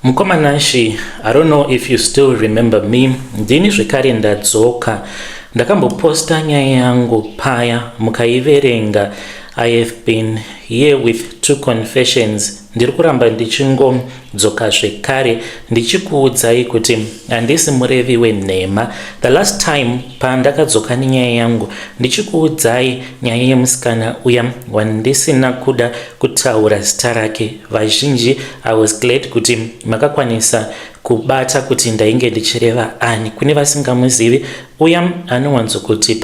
Mukomanashi, I don't know if you still remember me. Ndini zvekare ndadzoka. Ndakamboposta nyaya yangu paya mukaiverenga. I have been here with 2 confessions. Ndiri kuramba ndichingodzoka zvekare ndichikuudzai kuti handisi murevi wenhema. The last time pandakadzoka nenyaya yangu ndichikuudzai nyaya yemusikana uya wandisina kuda kutaura zita rake. Vazhinji I was glad kuti makakwanisa kubata kuti ndainge ndichireva ani. Kune vasingamuzivi, uya anowanzokuti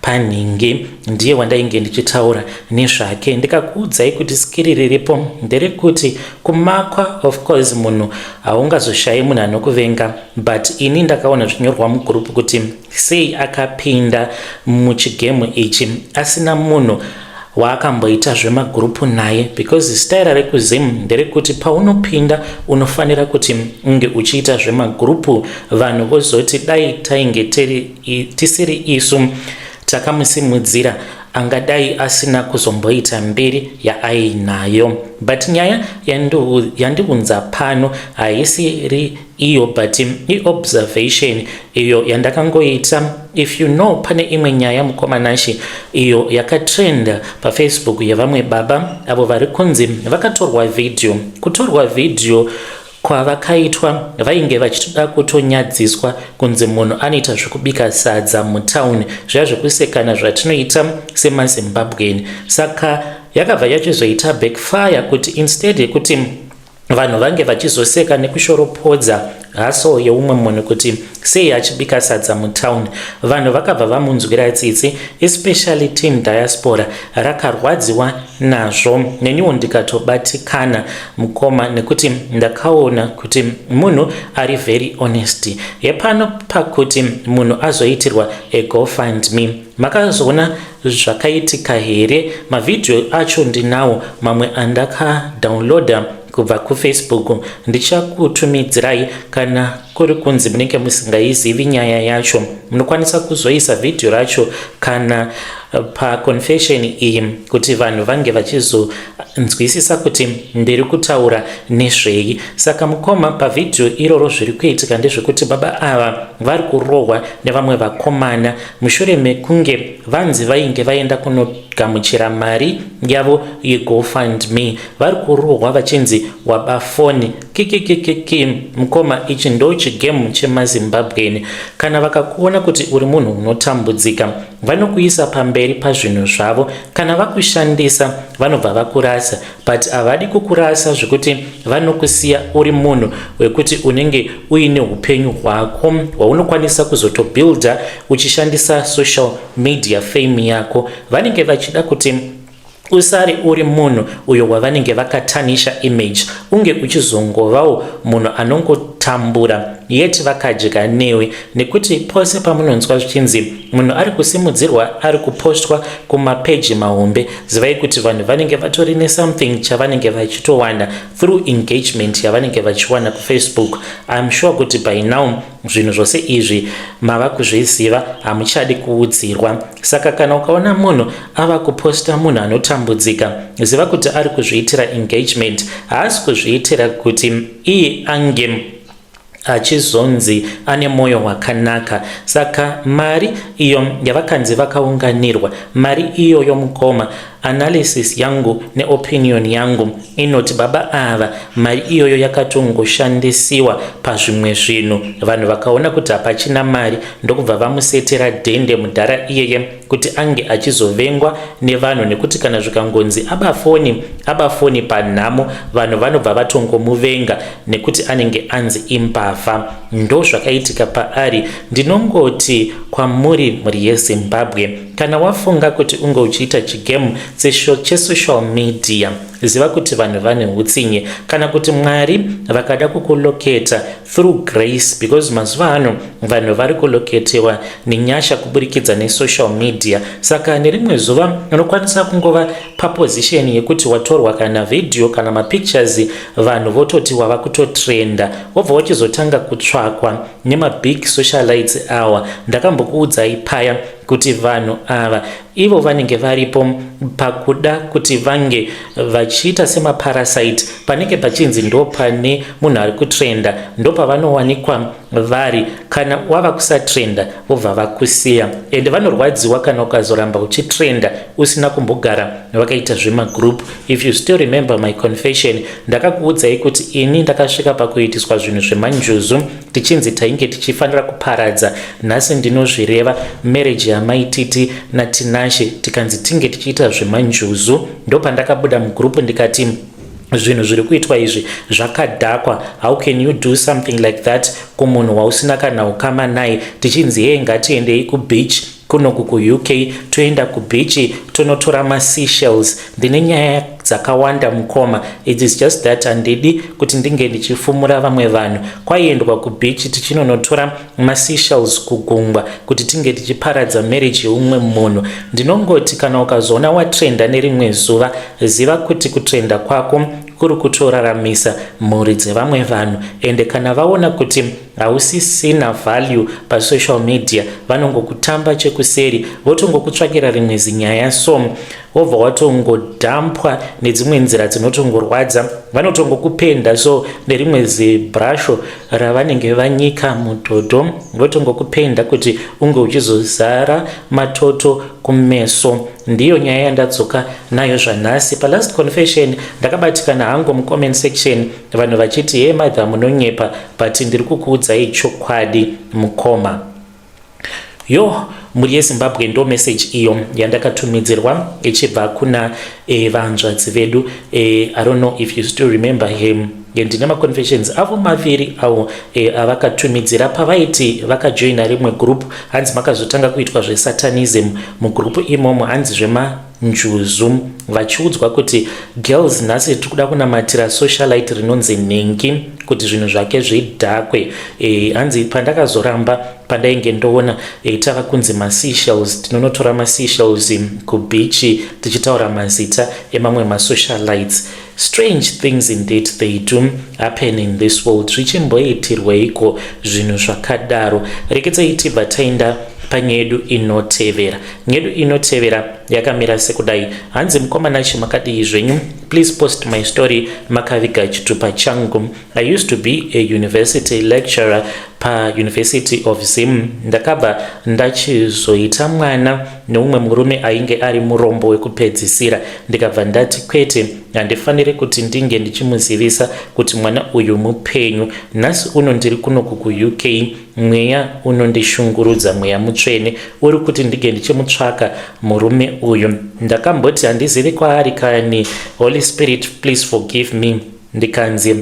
paningi ndiye wandainge ndichitaura nezvake. Ndikakuudzai kuti skiri riripo nderekuti kumakwa, of course munhu haungazoshayi munhu anokuvenga, but ini ndakaona zvinyorwa mugroup kuti sei akapinda muchigemu ichi asina munhu waakamboita zvemagurupu naye, because staira rekuzimu nderekuti paunopinda unofanira kuti unge uchiita zvemagurupu. Vanhu vozoti dai tainge tisiri isu takamusimudzira angadai asina kuzomboita mbiri yaainayo. But nyaya yandiunza pano haisiri iyo, but i-observation iyo yandakangoita. If you know, pane imwe nyaya mukomanashi iyo yakatrenda paFacebook yavamwe baba avo vari kunzi vakatorwa video. Kutorwa video kwavakaitwa vainge vachitoda kutonyadziswa kunzi munhu anoita zvekubika sadza mutauni, zviya zvekusekana zvatinoita semazimbabweni. Saka yakabva yachizoita backfire kuti instead yekuti vanhu vange vachizoseka nekushoropodza haso yeumwe munhu kuti sei achibika sadza mutauni, vanhu vakabva vamunzwira tsitsi, especially team diaspora rakarwadziwa nazvo. Neniwo ndikatobatikana mukoma nekuti ndakaona kuti munhu ari very honest. Yepano pakuti munhu azoitirwa a GoFundMe, makazoona zvakaitika here? Mavideo acho ndinawo, mamwe andakadownloada kubva kuFacebook. Ndichakutumidzirai kana kuri kunzi munenge musingaizivi nyaya yacho, munokwanisa kuzoisa video racho kana paconfession iyi kuti vanhu vange vachizonzwisisa kuti ndiri kutaura nezvei. Saka mukoma, pavideo iroro zviri kuitika ndezvekuti baba ava vari kurohwa nevamwe vakomana mushure mekunge vanzi vainge vaenda kunogamuchira mari yavo yeGoFundMe. Vari kurohwa vachinzi wabafoni kikikikiki. Mukoma, ichi ndo chigemu chemazimbabweni. Kana vakakuona kuti uri munhu unotambudzika, vanokuisa pamberi pazvinhu zvavo. Kana vakushandisa vanobva vakurasa, but havadi kukurasa zvekuti vanokusiya uri munhu wekuti unenge uine upenyu hwako hwaunokwanisa kuzotobuilda uchishandisa social media fame yako. Vanenge vachida kuti usari uri munhu uyo wavanenge vakatanisha image, unge uchizongovawo munhu anongotambura yeti vakadya newe. Nekuti pose pamunonzwa zvichinzi munhu ari kusimudzirwa, ari kupostwa kumapeji mahombe, zivai kuti vanhu vanenge vatorine something chavanenge vachitowana through engagement yavanenge vachiwana kuFacebook. I'm sure kuti by now zvinhu zvose izvi mava kuzviziva, hamuchadi kuudzirwa. Saka kana ukaona munhu ava kuposta munhu anotambudzika, ziva kuti ari kuzviitira engagement, haasi kuzviitira kuti iye ange achizonzi ane moyo wakanaka. Saka mari iyo yavakanzi vakaunganirwa, mari iyo yomukoma, analysis yangu neopinion yangu inoti baba ava mari iyoyo yakatongoshandisiwa pazvimwe zvinhu. Vanhu vakaona kuti hapachina mari ndokubva vamusetera dhende mudhara iyeye kuti ange achizovengwa nevanhu, nekuti kana zvikangonzi abafoni panhamo, vanhu vanobva vatongomuvenga nekuti anenge anzi imbavha. Ndo zvakaitika paari. Ndinongoti kwamuri muri yeZimbabwe, kana wafunga kuti unge uchiita chigemu chesocial media, ziva kuti vanhu vane utsinye, kana kuti Mwari vakada kukuloketa through grace, because mazuva ano vanhu vari kuloketewa nenyasha kuburikidza nesocial media. Saka nerimwe zuva unokwanisa kungova paposition yekuti watorwa kana video kana mapictures, vanhu vototi wava kutotrenda, wobva wachizotanga kutsvakwa nemabig socialites awa. Ndakambokuudzai paya kuti vanhu ava ivo vanenge varipo pakuda kuti vange vachiita semaparasite panenge pachinzi ndo pane munhu ari kutrenda, ndo pavanowanikwa vari. Kana wava kusatrenda vobva vakusiya, ende vanorwadziwa kana ukazoramba uchitrenda usina kumbogara vakaita zvemagroup. If you still remember my confession, ndakakuudzai kuti ini ndakasvika pakuitiswa zvinhu zvemanjuzu tichinzi tainge tichifanira kuparadza. Nhasi ndinozvireva marriage yamaititi natinashe tikanzi tinge tichiita zvemanjuzu, ndo pandakabuda mugroup ndikati zvinhu zviri kuitwa izvi zvakadhakwa. How can you do something like that kumunhu wausina kana ukama naye? Tichinzi yeye ngatiendei kubeach kunoku kuUK, toenda kubeach tonotora maseashells. Ndine nyaya dzakawanda mukoma. It is just that handidi kuti ndinge ndichifumura vamwe vanhu. Kwaiendwa kubeach tichinonotora maseashells kugungwa kuti tinge tichiparadza marriage yeumwe munhu. Ndinongoti kana ukazoona watrenda nerimwe zuva, ziva kuti kutrenda kwako kuri kutoraramisa mhuri dzevamwe vanhu, ende kana vaona kuti hausisina value pasocial media vanongokutamba chekuseri, votongokutsvakira rimwe zinyaya so wobva watongodhampwa nedzimwe nzira dzinotongorwadza, vanotongokupenda so nerimwe zibrasho ravanenge vanyika mutoto, votongokupenda kuti unge uchizozara matoto kumeso. Ndiyo nyaya yandadzoka nayo zvanhasi. Palast confession ndakabatikana hangu mucomment section vanhu vachiti ye madha munonyepa, but ndiri kukuudzai chokwadi mukoma. Yo, muri yeZimbabwe ndo message iyo yandakatumidzirwa ichibva kuna vanzvadzi vedu. I don't know if you still remember him. Ndine maconfessions avo maviri avo avakatumidzira pavaiti vakajoina rimwe group, hanzi makazotanga kuitwa zvesatanism. Mugroup imomo hanzi zvemanjuzu, vachiudzwa kuti girls nhasi tikuda kunamatira socialite rinonzi Nengi kuti zvinhu zvake zvidhakwe. Hanzi pandakazoramba pandainge ndoona tava kunzi maseashells, tinonotora maseashells kubeach tichitaura mazita emamwe masocialites. Strange things indeed they do happen in this world. Zvichimboitirweiko zvinhu zvakadaro? Rekedzai tibva taenda panyedu inotevera. Nyedu inotevera yakamira sekudai. Hanzi mukomana chimakadii zvenyu? Please post my story makaviga chitupa changu. I used to be a university lecturer pa University of Zim. Ndakabva ndachizoita mwana neumwe murume ainge ari murombo wekupedzisira. Ndikabva ndati kwete, handifaniri kuti ndinge ndichimuzivisa kuti mwana uyu mupenyu. Nhasi uno ndiri kunoku kuUK, mweya unondishungurudza, mweya mutsvene uri kuti ndige ndichimutsvaka murume uyu. Ndakamboti handizivi kwaari kani. Holy Spirit, please forgive me. Ndikanzi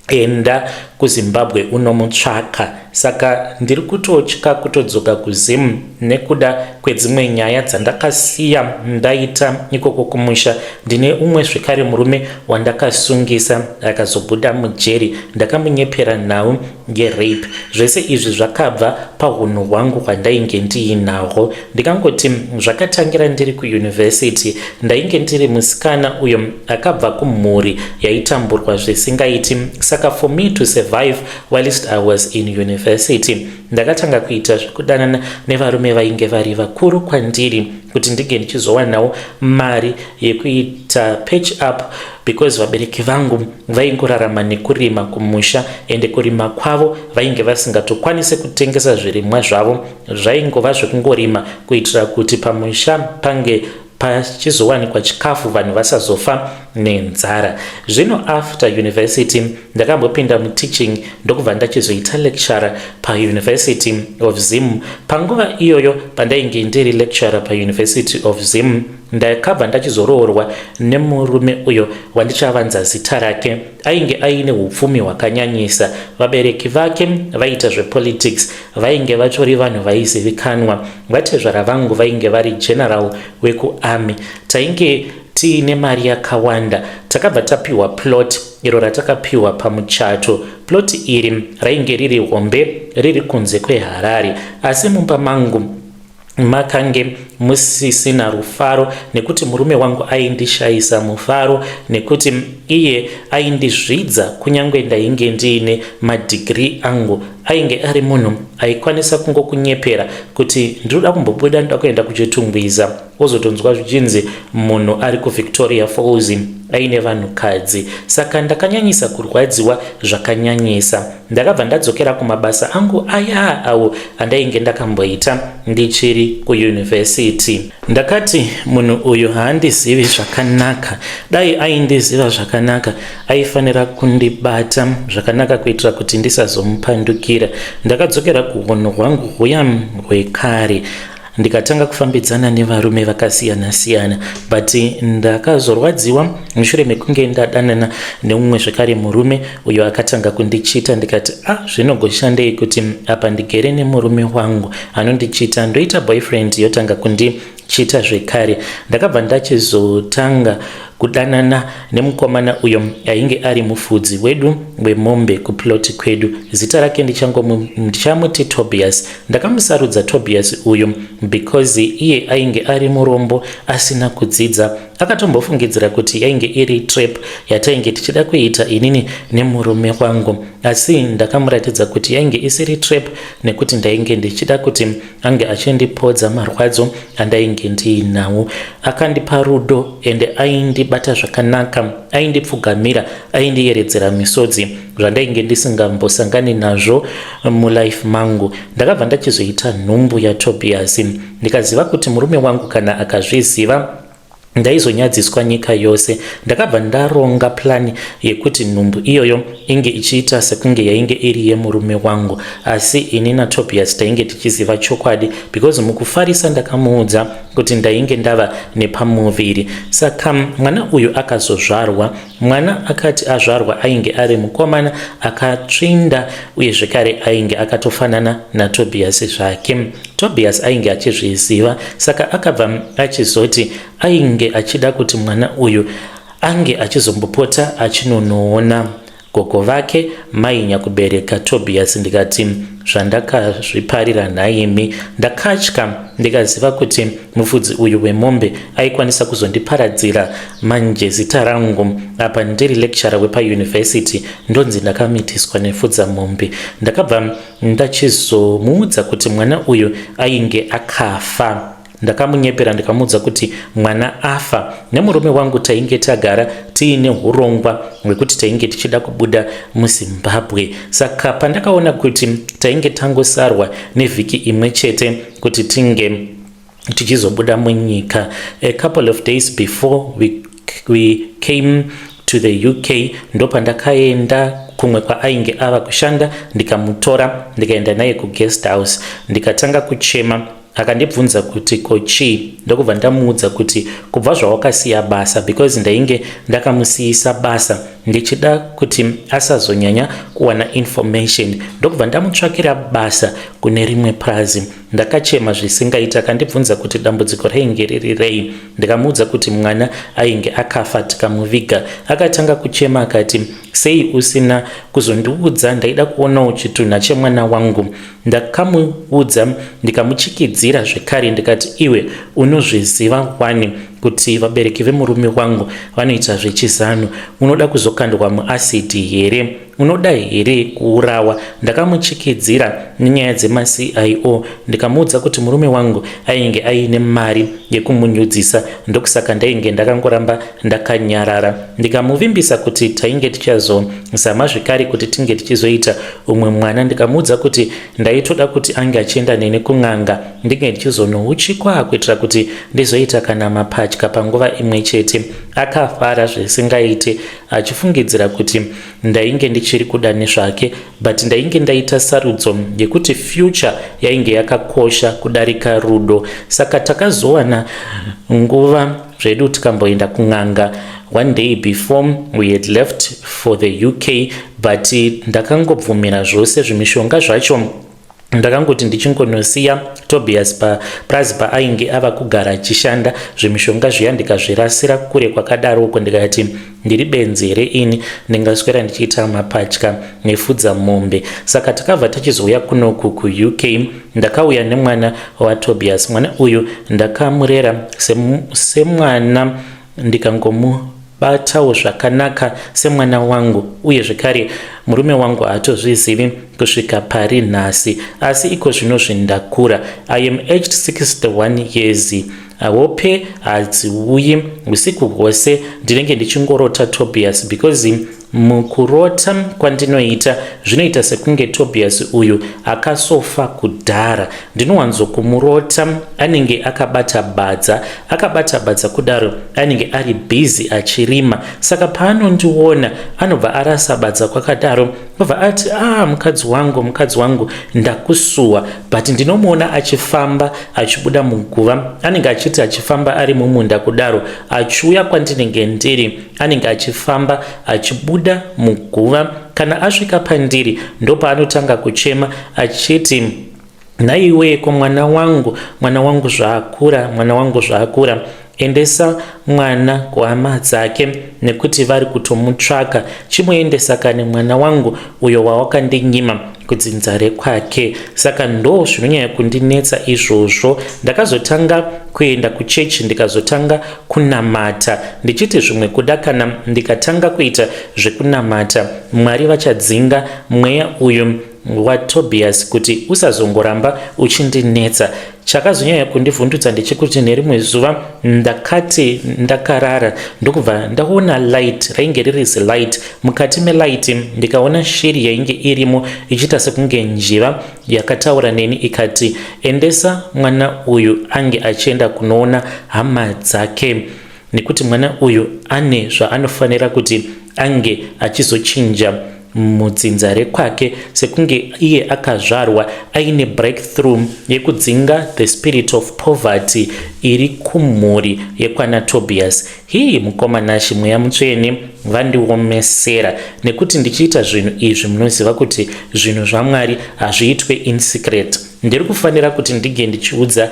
enda kuZimbabwe unomutsvaka. Saka ndiri kutotya kutodzoka kuZim nekuda kwedzimwe nyaya dzandakasiya ndaita ikoko kumusha. Ndine umwe zvekare murume wandakasungisa akazobuda mujeri, ndakamunyepera nhau ngerape. Zvese izvi zvakabva pahunhu hwangu hwandainge ndiinahwo. Ndikangoti zvakatangira ndiri kuuniversity, ndainge ndiri musikana uyo akabva kumhuri yaitamburwa zvisingaiti. Saka for me to survive whilst I was in university, ndakatanga kuita zvekudanana nevarume vainge vari vakuru kwandiri kuti ndige ndichizowanawo mari yekuita patch up, because vabereki vangu vaingorarama nekurima kumusha, ende kurima kwavo vainge vasingatokwanise kutengesa zvirimwa zvavo, zvaingova zvekungorima kuitira kuti pamusha pange pachizowanikwa chikafu vanhu vasazofa nenzara. Zvino after university ndakambopinda muteaching ndokubva ndachizoita lecturer pa University of Zim. Panguva iyoyo pandainge ndiri lecturer pa University of Zim, ndakabva ndachizoroorwa nemurume uyo wandichavanza zita rake. Ainge aine upfumi hwakanyanyisa. Vabereki vake vaita zvepolitics, vainge vatori vanhu vaizivikanwa. Vatezvara vangu vainge vari general wekuarmy. Tainge tiine mari yakawanda. Takabva tapiwa plot iro ratakapiwa pamuchato. Plot iri rainge riri hombe riri kunze kweHarare, asi mumba mangu makange musisina rufaro, nekuti murume wangu aindishayisa mufaro, nekuti iye aindizvidza kunyangwe ndainge ndiine madhigiri angu. Ainge ari munhu aikwanisa kungokunyepera kuti ndinoda kumbobuda ndoda kuenda kuchitungwiza, ozotonzwa zvichinzi munhu ari kuVictoria Falls aine vanhukadzi. Saka ndakanyanyisa kurwadziwa zvakanyanyisa. Ndakabva ndadzokera kumabasa angu aya awo andainge ndakamboita ndichiri kuyunivhesiti. Ndakati munhu uyu haandizivi zvakanaka. Dai aindiziva zvakanaka aifanira kundibata zvakanaka kuitira kuti ndisazomupandukira. Ndakadzokera kuhunhu hwangu huya hwekare ndikatanga kufambidzana nevarume vakasiyana siyana, but ndakazorwadziwa mushure mekunge ndadanana neumwe zvekare murume uyo akatanga kundichita. Ndikati zvinogoshandei kuti apa ndigere nemurume wangu anondichita, ndoita boyfriend yotanga kundichita zvekare. Ndakabva ndachizotanga kudanana nemukomana uyo ainge ari mufudzi wedu wemombe kuploti kwedu. Zita rake ndichamuti Tobias. Ndakamusarudza Tobias uyo because iye ainge ari murombo asina kudzidza. Akatombofungidzira kuti yainge iri trap yatainge tichida kuita inini nemurume wangu, asi ndakamuratidza kuti yainge isiri trap nekuti ndainge ndichida kuti ange achendipodza marwadzo andainge ndiinawo. Akandipa rudo ende aindibata zvakanaka, aindipfugamira, aindiyeredzera misodzi zvandainge ndisingambosangani nazvo mulife mangu. Ndakabva ndachizoita nhumbu yaTobias. Ndikaziva kuti murume wangu kana akazviziva ndaizonyadziswa nyika yose. Ndakabva ndaronga plani yekuti nhumbu iyoyo inge ichiita sekunge yainge iri yemurume wangu, asi ini naTobias tainge tichiziva chokwadi because mukufarisa ndakamuudza kuti ndainge ndava nepamuviri. Saka mwana uyu akazozvarwa. Mwana akati azvarwa ainge ari mukomana akatsvinda uye zvekare ainge akatofanana naTobias zvake. Tobias ainge achizviziva, saka akabva achizoti ainge achida kuti mwana uyu ange achizombopota achinonoona gogo vake mainya kubereka Tobias. Ndikati zvandakazviparira naimi. Ndakatya ndikaziva kuti mufudzi uyu wemombe aikwanisa kuzondiparadzira manje zita rangu apa ndiri lecturer wepayunivhesiti ndonzi ndakamitiswa nefudza mombe. Ndakabva ndachizomuudza kuti mwana uyu ainge akafa. Ndakamunyepera ndikamuudza kuti mwana afa. Nemurume wangu tainge tagara tiine urongwa hwekuti tainge tichida kubuda muZimbabwe. Saka pandakaona kuti tainge tangosarwa nevhiki imwe chete kuti tinge tichizobuda munyika, a couple of days before we came to the UK, ndopandakaenda kumwe kwaainge ava kushanda, ndikamutora ndikaenda naye kuguest house. Ndikatanga kuchema. Akandibvunza kuti kochi, ndokubva ndamuudza kuti kubva zvawakasiya basa because ndainge ndakamusiyisa basa ndichida kuti asazonyanya kuwana information. Ndokubva ndamutsvakira basa kune rimwe prazi. Ndakachema zvisingaita. Akandibvunza kuti dambudziko rainge riri rei. Ndikamuudza kuti mwana ainge akafa tikamuviga. Akatanga kuchema akati sei usina kuzondiudza, ndaida kuonawo chitunha chemwana wangu. Ndakamuudza ndikamuchikidzira zvekare ndikati iwe unozviziva wani kuti vabereki vemurume wangu vanoita zvechizano, unoda kuzokandwa muasidi here, unoda here kuurawa. Ndakamuchikidzira nenyaya dzemaCIO. Ndikamuudza kuti murume wangu ainge aine mari yekumunyudzisa, ndokusaka ndainge ndakangoramba ndakanyarara. Ndikamuvimbisa kuti tainge tichazozama zvekare kuti tinge tichizoita umwe mwana. Ndikamuudza kuti ndaitoda kuti ange achienda nene kun'anga ndinge ndichizonouchikwa kuitira kuti ndizoita kana mapatya panguva imwe chete. Akafara zvisingaite achifungidzira kuti ndainge ndichiri kuda nezvake, but ndainge ndaita sarudzo yekuti future yainge yakakosha kudarika rudo. Saka takazowana nguva zvedu tikamboenda kun'anga one day before we had left for the UK, but ndakangobvumira zvose zvimishonga zvacho. Ndakangoti ndichingonosiya Tobias prazi paainge ava kugara achishanda, zvimishonga zviya ndikazvirasira kure kwakadaroko. Ndikati ndiri benzi here ini ndingaswera ndichiita mapatya nefudza mombe. Saka takabva tachizouya kunoku kuUK. Ndakauya nemwana waTobias. Mwana uyu ndakamurera semwana ndikangomubatawo zvakanaka semwana wangu, uye zvekare murume wangu haatozvizivi kusvika pari nhasi, asi iko zvino zvindakura. I am aged 61 years. Hope hadziuyi usiku hwose ndinenge ndichingorota Tobias, because mukurota kwandinoita zvinoita sekunge Tobias uyu akasofa kudhara. Ndinowanzo kumurota anenge akabata badza kudaro anenge ari busy achirima. Saka paanondiona anobva arasa badza kwakadaro, obva ati mukadzi wangu ndakusuwa. But ndinomuona achifamba achibuda muguva, anenge achiti achifamba ari mumunda kudaro achiuya kwandinenge ndiri, anenge achifamba achibuda muguva. Kana asvika pandiri ndopaanotanga kuchema achiti, naiweko mwana wangu zvaakura, endesa mwana kuhama dzake nekuti vari kutomutsvaka. Chimuendesa kane mwana wangu uyo wawakandinyima kudzinza rekwake. Saka ndo zvinonyanya kundinetsa izvozvo. Ndakazotanga kuenda kuchechi, ndikazotanga kunamata, ndichiti zvimwe kuda kana ndikatanga kuita zvekunamata Mwari vachadzinga mweya uyu waTobias kuti usazongoramba uchindinetsa. Chakazonyanya kundivhundutsa ndechekuti nerimwe zuva ndakati ndakarara ndokubva ndaona light, rainge riri light. Mukati melight ndikaona shiri yainge irimo ichiita sekunge njiva yakataura neni ikati, endesa mwana uyu ange achienda kunoona hama dzake, nekuti mwana uyu ane zvaanofanira kuti ange achizochinja mudzinza rekwake, sekunge iye akazvarwa aine breakthrough yekudzinga the spirit of poverty iri kumhuri yekwana Tobias. Hii mukomanashi mweya mutsvene vandiomesera, nekuti ndichiita zvinhu izvi munoziva kuti zvinhu zvaMwari hazviitwe in secret. Ndiri kufanira kuti ndige ndichiudza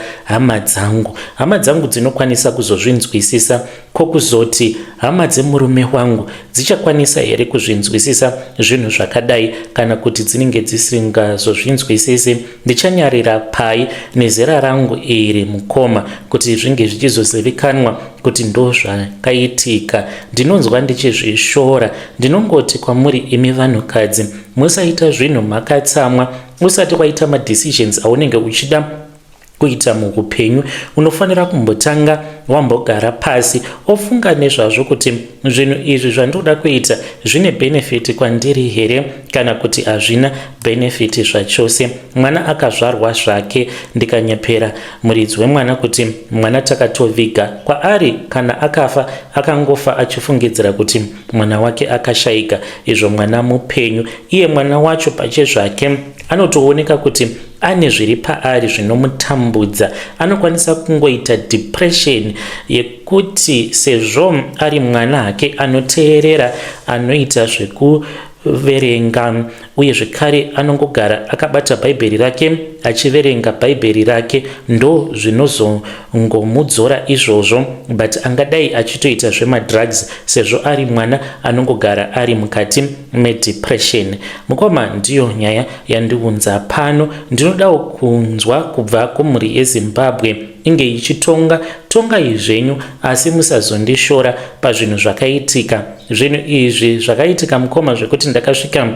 hama dzangu dzinokwanisa kuzozvinzwisisa, kokuzoti hama dzemurume wangu dzichakwanisa here kuzvinzwisisa zvinhu zvakadai, kana kuti dzinenge dzisingazozvinzwisisi. Ndichanyarira pai nezera rangu iri mukoma kuti zvinge zvichizozivikanwa kuti ndo zvakaitika. Ndinonzwa ndichizvishora. Ndinongoti kwamuri imi vanhukadzi, musaita zvinhu makatsamwa. Usati waita madecisions aunenge uchida kuita muupenyu, unofanira kumbotanga wambogara pasi ofunga nezvazvo kuti zvinhu izvi zvandoda kuita zvine benefit kwandiri here kana kuti hazvina benefit zvachose. Mwana akazvarwa zvake, ndikanyepera muridzi wemwana kuti mwana takatoviga kwaari. Kana akafa akangofa achifungidzira kuti mwana wake akashayika, izvo mwana mupenyu. Iye mwana wacho pache zvake anotooneka kuti ane zviri paari zvinomutambudza. Anokwanisa kungoita depression yekuti sezvo ari mwana hake anoteerera, anoita zvekuverenga, uye zvekare anongogara akabata bhaibheri rake achiverenga bhaibheri rake, ndo zvinozongomudzora izvozvo. But angadai achitoita zvemadrugs sezvo ari mwana anongogara ari mukati medepression. Mukoma, ndiyo nyaya yandiunza pano. Ndinodawo kunzwa kubva kumhuri yeZimbabwe inge ichitonga izvenyu, asi musazondishora pazvinhu zvakaitika. Zvinhu izvi zvakaitika mukoma zvekuti ndakasvika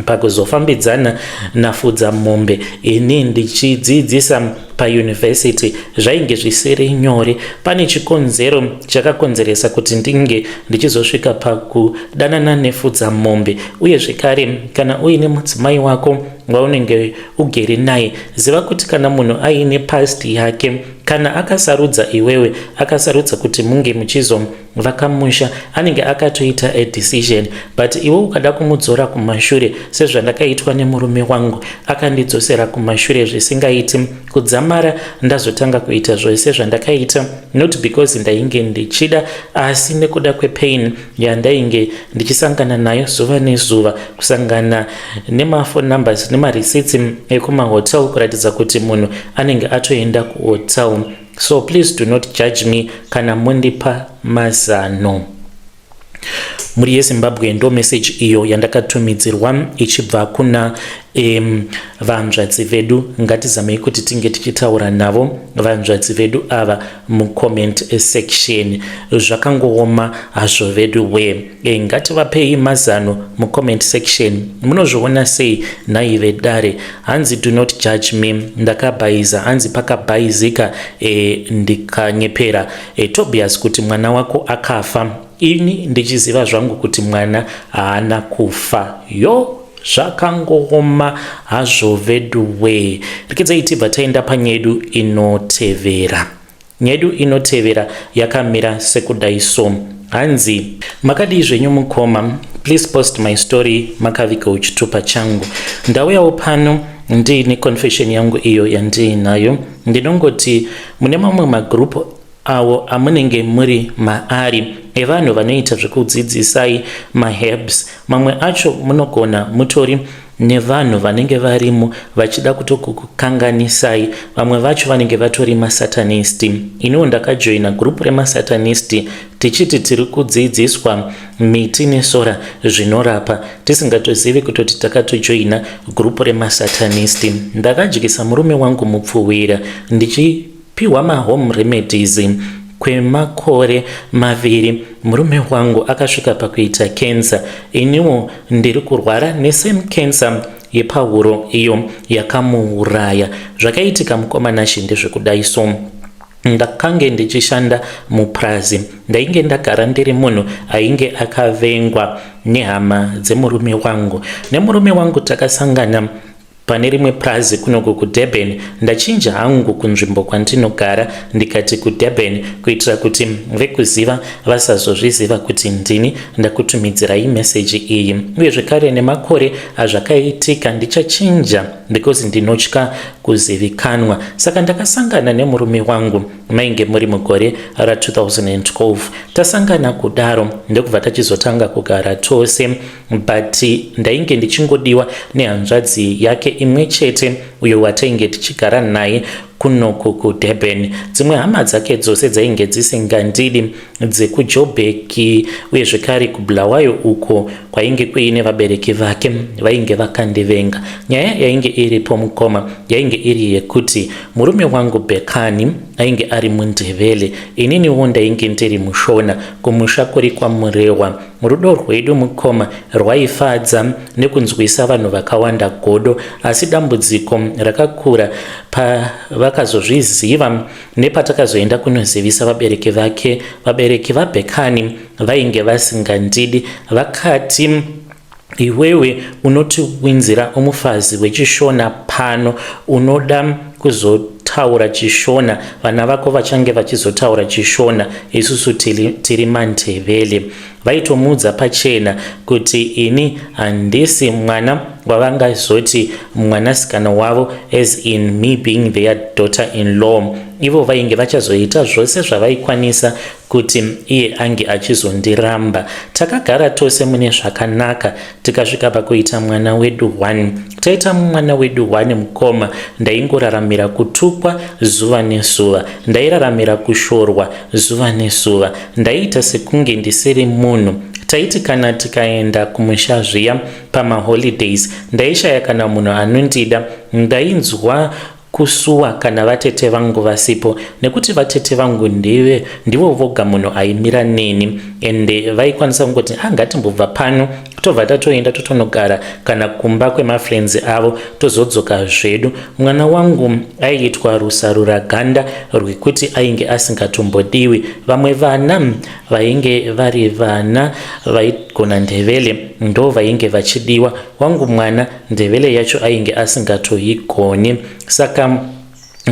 pakuzofambidzana nafudza mombe ini ndichidzidzisa pauniversity. Zvainge zvisiri nyore. Pane chikonzero chakakonzeresa kuti ndinge ndichizosvika pakudanana nefudza mombe. Uye zvekare, kana uine mudzimai wako waunenge ugere naye, ziva kuti kana munhu aine past yake, kana akasarudza iwewe, akasarudza kuti munge muchizovaka musha, anenge akatoita a decision. But iwe ukada kumudzora kumashure, sezvandakaitwa nemurume wangu, akandidzosera kumashure zvisingaiti. Kudzamara ndazotanga kuita zvose zvandakaita, not because ndainge ndichida, asi nekuda kwepain yandainge ndichisangana nayo zuva nezuva, kusangana nemafone numbers nemareceipt ekumahotel kuratidza kuti munhu anenge atoenda kuhotel. So please do not judge me kana mundipa mazano. muri yeZimbabwe ndo message iyo yandakatumidzirwa ichibva kuna vanzvadzi vedu. Ngatizamei kuti tinge tichitaura navo vanzvadzi vedu ava mucomment section. Zvakangooma hazvo vedu we, ngativapei mazano mucomment section. Munozviona sei nhai vedare? Hanzi do not judge me, ndakabhaiza. Hanzi pakabhaizika ndikanyepera. Tobias kuti mwana wako akafa, ini ndichiziva zvangu kuti mwana haana kufa. Yo, zvakangooma hazvo vedu we. Rikedzai tibva taenda panyedu inotevera. Nyedu inotevera yakamira sekudai so. Hanzi, makadi zvenyu mukoma, please post my story makavika uchitupa changu. Ndauyawo pano ndiine confession yangu iyo yandiinayo. Ndinongoti mune mamwe magroup awo amunenge muri maari evanhu vanoita zvekudzidzisai maherbs. Mamwe acho munogona mutori nevanhu vanenge varimo vachida kutokukanganisai. Vamwe vacho vanenge vatori masatanisti. Iniwo ndakajoina group remasatanisti tichiti tiri kudzidziswa miti nesora zvinorapa, tisingatozivi kutoti takatojoina group remasatanisti. Ndakadyisa murume wangu mupfuwira ndichipiwa mahome remedies kwemakore maviri. Murume wangu akasvika pakuita cancer. Iniwo ndiri kurwara nesame cancer yepahuro iyo yakamuuraya. Zvakaitika mukomana shinde zvekudai so. Ndakange ndichishanda muprazi. Ndainge ndagara ndiri munhu ainge akavengwa nehama dzemurume wangu. Nemurume wangu takasangana pane rimwe prazi kunoko kuDurban. Ndachinja hangu kunzvimbo kwandinogara ndikati kuDurban kuitira kuti vekuziva vasazozviziva kuti ndini ndakutumidzirai message iyi. Uye zvekare nemakore azvakaitika ndichachinja because ndinotya kuzivikanwa. Saka ndakasangana nemurume wangu mainge muri mugore ra2012. Tasangana kudaro ndokubva tachizotanga kugara tose, but ndainge ndichingodiwa nehanzvadzi yake imwe chete uyo watainge tichigara naye kunoko kuDurban. Dzimwe hama dzake dzose dzainge dzisingandidi dzekuJoburg uye zvekare kuBulawayo uko kwainge kuine vabereki vake vainge vakandivenga. Nyaya yainge iripo mukoma yainge iri yekuti murume wangu Bekani ainge ari muNdebele, ininiwo ndainge ndiri muShona kumusha kuri kwaMurewa. Rudo rwedu mukoma rwaifadza nekunzwisa vanhu vakawanda godo, asi dambudziko rakakura pavakazozviziva nepatakazoenda kunozivisa vabereki vake. Vabereki vaBekani vainge vasingandidi, vakati iwewe unotiwinzira umufazi wechiShona pano, unoda kuzotaura chiShona, vana vako vachange vachizotaura chiShona, isusu tiri maNdebele. Vaitomudza pachena kuti ini handisi mwana wavangazoti mwanasikana wavo, as in me being their daughter-in-law. Ivo vainge vachazoita zvose zvavaikwanisa kuti iye ange achizondiramba. Takagara tose mune zvakanaka, tikasvika pakuita mwana wedu 1. Taita mwana wedu 1 mukoma, ndaingoraramira kutukwa zuva nezuva, ndairaramira kushorwa zuva nezuva, ndaita sekunge ndisiri munhu. Taiti kana tikaenda kumusha zviya pamaholidays, ndaishaya kana munhu anondida. Ndainzwa kusuwa kana vatete vangu vasipo, nekuti vatete vangu ndivo voga munhu aimira neni, ende vaikwanisa kungoti ngatimbobva pano tobva tatoenda totonogara kana kumba kwemafriends avo tozodzoka zvedu. Mwana wangu aiitwa rusarura ganda rwekuti ainge asingatombodiwi. Vamwe vana vainge vari vana vaigona Ndebele ndo vainge vachidiwa. Wangu mwana Ndebele yacho ainge asingatoigoni. Saka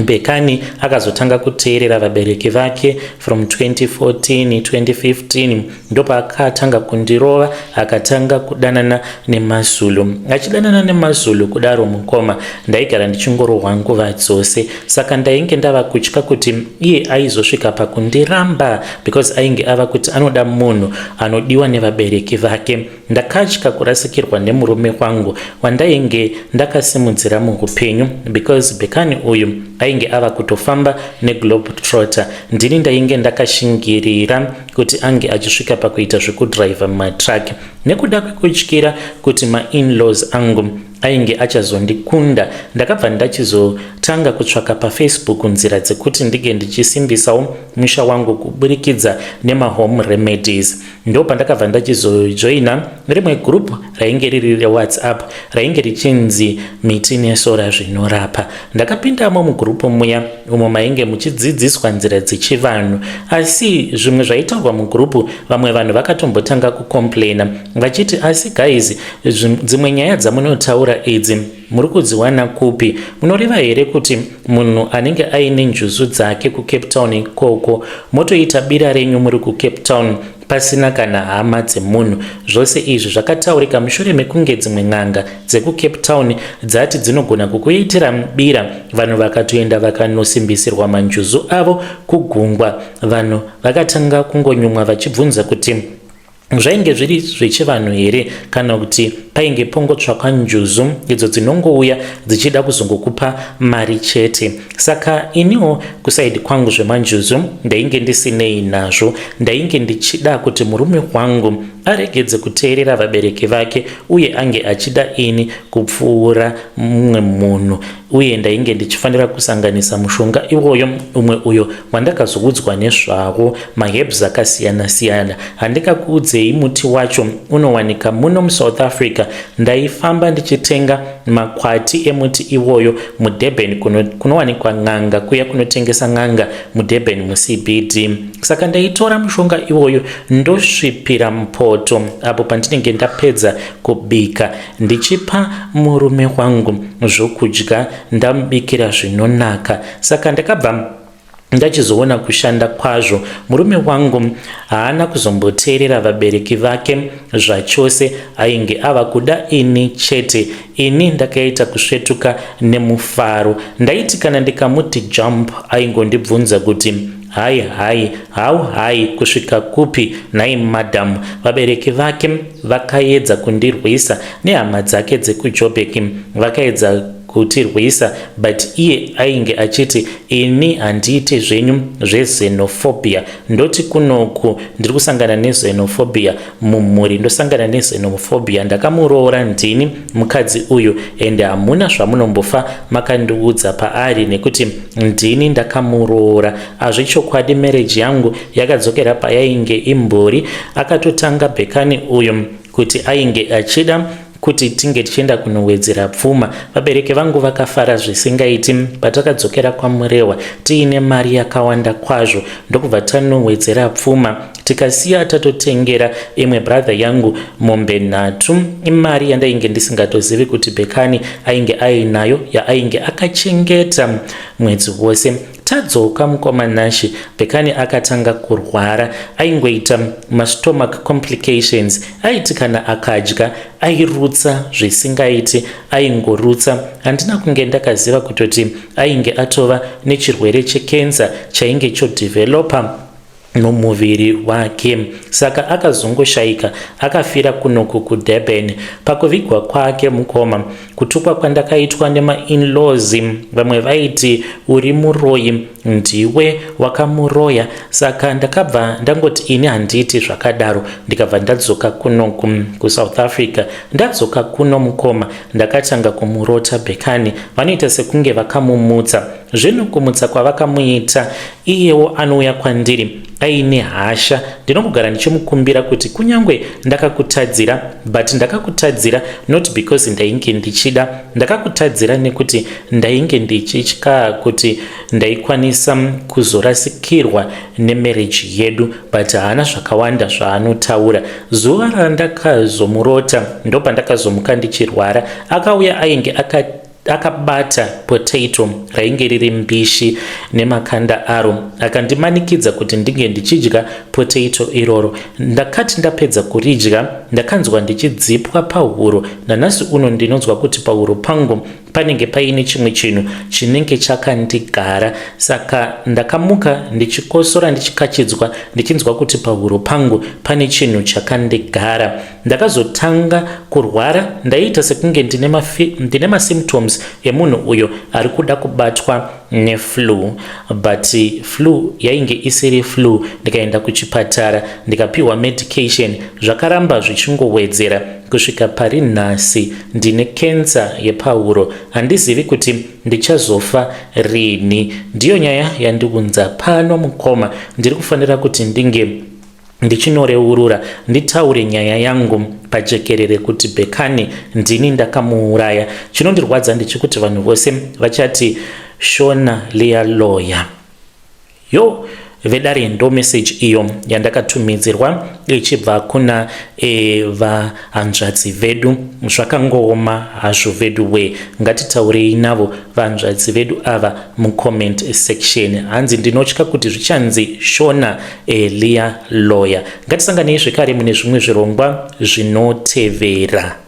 Bekani akazotanga kuteerera vabereki vake from 2014 2015 ndopa akatanga kundirova, akatanga kudanana neMazulu. Achidanana neMazulu kudaro mukoma, ndaigara ndichingorohwa nguva dzose. Saka ndainge ndava kutya kuti iye aizosvika pakundiramba because ainge ava kuti anoda munhu anodiwa nevabereki vake. Ndakatya kurasikirwa nemurume wangu wandainge ndakasimudzira muupenyu because Bekani uyu ainge ava kutofamba neglobetrotter. Ndini ndainge ndakashingirira kuti ange achisvika pakuita zvekudhiraivha matrack. Nekuda kwekutyira kuti ma-in-laws angu ainge achazondikunda, ndakabva ndachizotanga kutsvaka paFacebook nzira dzekuti ndige ndichisimbisawo musha wangu kuburikidza nemahome remedies. Ndo pandakabva ndachizojoina rimwe group rainge riri reWhatsApp rainge richinzi miti nesora zvinorapa. Ndakapindamo mugrupu muya umo mainge muchidzidziswa nzira dzechivanhu, asi zvimwe zvaitaurwa mugrupu vamwe vanhu vakatombotanga kukomplaina vachiti, asi guys, dzimwe nyaya dzamunotaura idzi muri kudziwana kupi? Munoreva here kuti munhu anenge aine njuzu dzake kuCape Town ikoko motoita bira renyu muri kuCape Town pasina kana hama dzemunhu? Zvose izvi zvakataurika mushure mekunge dzimwe n'anga dzekuCape Town dzati dzinogona kukuitira bira, vanhu vakatoenda vakanosimbisirwa manjuzu avo kugungwa. Vanhu vakatanga kungonyumwa vachibvunza kuti zvainge zviri zvechivanhu here kana kuti painge pongotsvakwa njuzu idzo dzinongouya dzichida kuzongokupa mari chete. Saka iniwo kusaidi kwangu zvemanjuzu ndainge ndisinei nazvo. Ndainge ndichida kuti murume wangu aregedze kuteerera vabereki vake uye ange achida ini kupfuura mumwe munhu, uye ndainge ndichifanira kusanganisa mushonga iwoyo umwe uyo wandakazoudzwa nezvawo, maherbs akasiyana siyana. Handikakuudzei muti wacho unowanika muno muSouth Africa. Ndaifamba ndichitenga makwati emuti iwoyo muDurban kunowanikwa n'anga, kuya kunotengesa n'anga muDurban muCBD. Saka ndaitora mushonga iwoyo ndosvipira mupoto apo pandinenge ndapedza kubika, ndichipa murume wangu zvokudya ndamubikira zvinonaka. Saka ndakabva ndachizoona kushanda kwazvo. Murume wangu haana kuzomboteerera vabereki vake zvachose, ainge ava kuda ini chete. Ini ndakaita kusvetuka nemufaro. Ndaiti kana ndikamuti jump aingondibvunza kuti hai kusvika kupi nhai madam. Vabereki vake vakaedza kundirwisa nehama dzake dzekuJoburg vakaedza kutirwisa, but iye ainge achiti ini handiite zvenyu zvezenophobia. Ndoti kunoku ndiri kusangana nezenophobia mumhuri, ndosangana nezenophobia. Ndakamuroora ndini mukadzi uyu ende hamuna zvamunombofa makandiudza paari nekuti ndini ndakamuroora. Azvichokwadi marriage yangu yakadzokera payainge imbori. Akatotanga bhekani uyu kuti ainge achida kuti tinge tichienda kunowedzera pfuma. Vabereki vangu vakafara zvisingaiti patakadzokera kwaMurewa tiine mari yakawanda kwazvo, ndokubva tanowedzera pfuma tikasiya tatotengera imwe brother yangu mombe 3. Imari yandainge ndisingatozivi kuti bhekani ainge ainayo yaainge akachengeta mwedzi wose. Tadzoka mukomanashi bhekani akatanga kurwara, aingoita mastomach complications. Aiti kana akadya airutsa zvisingaiti, aingorutsa. Handina kunge ndakaziva kutoti ainge atova nechirwere chekensa chainge chodhevelopa nomuviri wake. Saka akazongoshaika akafira kunoku kuDurban. Pakuvigwa kwake mukoma, kutukwa kwandakaitwa nema-in-laws, vamwe vaiti uri muroyi, ndiwe wakamuroya. Saka ndakabva ndangoti ini handiti zvakadaro, ndikabva ndadzoka kunoku kuSouth Africa. Ndadzoka kuno mukoma ndakatanga kumurota bhekani. Vanoita sekunge vakamumutsa. Zvino kumutsa kwavakamuita iyewo anouya kwandiri aine hasha. Ndinongogara ndichimukumbira kuti kunyangwe ndakakutadzira, but ndakakutadzira not because ndainge ndichida, ndakakutadzira nekuti ndainge ndichitya kuti ndaikwanisa kuzorasikirwa nemarriage yedu, but haana zvakawanda zvaanotaura. Zuva randakazomurota ndopandakazomuka ndichirwara. Akauya ainge akabata potato rainge riri mbishi nemakanda aro, akandimanikidza kuti ndinge ndichidya potato iroro. Ndakati ndapedza kuridya ndakanzwa ndichidzipwa pahuro. Nanhasi uno ndinonzwa kuti pahuro pangu panenge paine chimwe chinhu chinenge chakandigara. Saka ndakamuka ndichikosora ndichikachidzwa ndichinzwa kuti pahuro pangu pane chinhu chakandigara. Ndakazotanga kurwara, ndaiita sekunge ndine masymptoms emunhu uyo ari kuda kubatwa neflu, but flu yainge isiri flu. Ndikaenda kuchipatara ndikapiwa medication, zvakaramba zvichingowedzera kusvika pari nhasi ndine kensa yepahuro. Handizivi kuti ndichazofa rini. Ndiyo nyaya yandiunza pano mukoma. Ndiri kufanira kuti ndinge ndichinoreurura, nditaure nyaya yangu pajekerere kuti Bekani ndini ndakamuuraya. Chinondirwadza ndechikuti vanhu vose vachati Shona Leah lawyer. Yo vedare ndo message iyo yandakatumidzirwa ichibva kuna vahanzvadzi vedu. Zvakangooma hazvo vedu we, ngatitaurei navo vahanzvadzi vedu ava mucomment section. Hanzi ndinotya kuti zvichanzi Shona Leah lawyer. Ngatisanganei zvekare mune zvimwe zvirongwa zvinotevera.